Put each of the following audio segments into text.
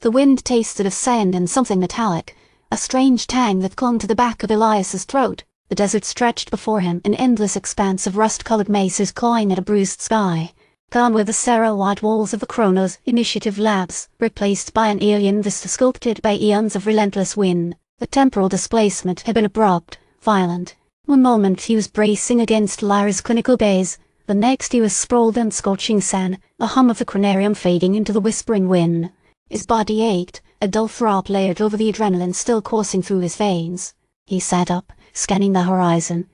The wind tasted of sand and something metallic, a strange tang that clung to the back of Elias's throat. The desert stretched before him, an endless expanse of rust-colored mesas clawing at a bruised sky. Gone were the sterile-white walls of the Chronos Initiative labs, replaced by an alien vista sculpted by eons of relentless wind. The temporal displacement had been abrupt, violent. One moment he was bracing against Lyra's clinical gaze, the next he was sprawled on scorching sand, the hum of the crenarium fading into the whispering wind. His body ached, a dull throb layered over the adrenaline still coursing through his veins. He sat up, scanning the horizon.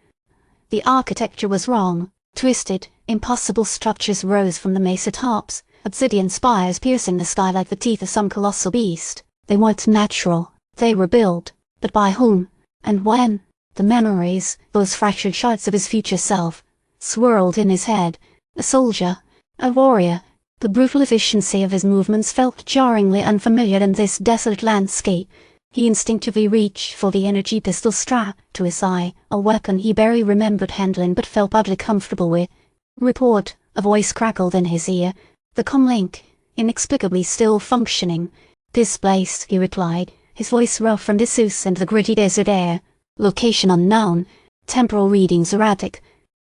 The architecture was wrong. Twisted, impossible structures rose from the mesa tops, obsidian spires piercing the sky like the teeth of some colossal beast. They weren't natural. They were built. But by whom? And when? The memories, those fractured shards of his future self, swirled in his head. A soldier. A warrior. The brutal efficiency of his movements felt jarringly unfamiliar in this desolate landscape. He instinctively reached for the energy pistol strapped to his side, a weapon he barely remembered handling but felt oddly comfortable with. Report, a voice crackled in his ear. The comlink, inexplicably still functioning. Displaced, he replied, his voice rough from disuse and the gritty desert air. Location unknown. Temporal readings erratic.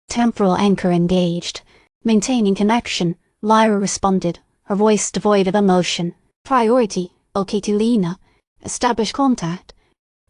Temporal anchor engaged. Maintaining connection, Lyra responded, her voice devoid of emotion. Priority, okay to Lena. Establish contact.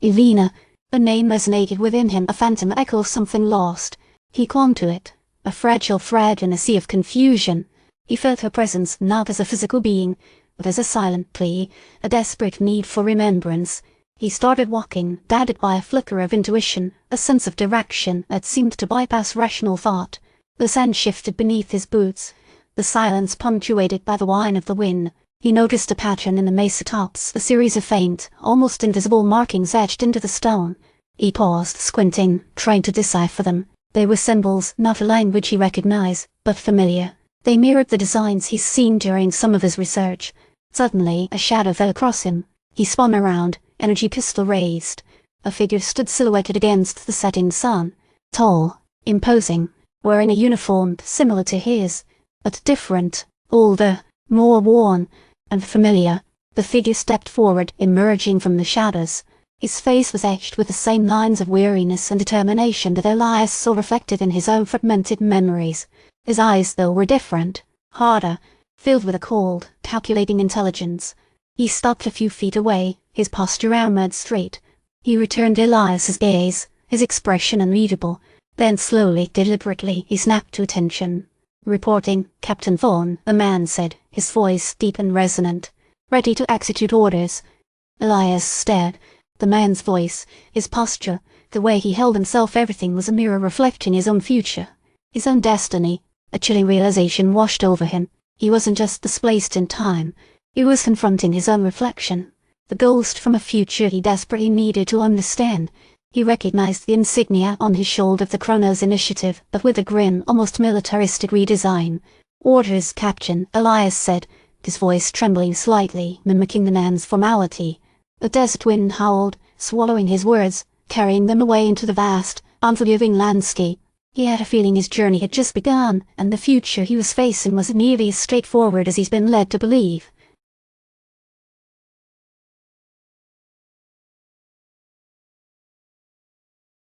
Elena, the name resonated within him, a phantom echo of something lost. He clung to it, a fragile thread in a sea of confusion. He felt her presence not as a physical being, but as a silent plea, a desperate need for remembrance. He started walking, guided by a flicker of intuition, a sense of direction that seemed to bypass rational thought. The sand shifted beneath his boots, the silence punctuated by the whine of the wind. He noticed a pattern in the mesa tops, a series of faint, almost invisible markings etched into the stone. He paused, squinting, trying to decipher them. They were symbols, not a language he recognized, but familiar. They mirrored the designs he'd seen during some of his research. Suddenly, a shadow fell across him. He spun around, energy pistol raised. A figure stood silhouetted against the setting sun. Tall, imposing, wearing a uniform similar to his, but different, older, more worn, and familiar. The figure stepped forward, emerging from the shadows. His face was etched with the same lines of weariness and determination that Elias saw reflected in his own fragmented memories. His eyes, though, were different, harder, filled with a cold, calculating intelligence. He stopped a few feet away, his posture armored straight. He returned Elias's gaze, his expression unreadable. Then slowly, deliberately, he snapped to attention. Reporting, Captain Thorne, the man said, his voice deep and resonant. Ready to execute orders. Elias stared. The man's voice, his posture, the way he held himself, everything was a mirror reflecting his own future, his own destiny. A chilling realization washed over him. He wasn't just displaced in time. He was confronting his own reflection. The ghost from a future he desperately needed to understand. He recognized the insignia on his shoulder of the Chronos Initiative, but with a grin, almost militaristic redesign. Orders, Captain, Elias said, his voice trembling slightly, mimicking the man's formality. The desert wind howled, swallowing his words, carrying them away into the vast, unforgiving landscape. He had a feeling his journey had just begun, and the future he was facing was nearly as straightforward as he's been led to believe.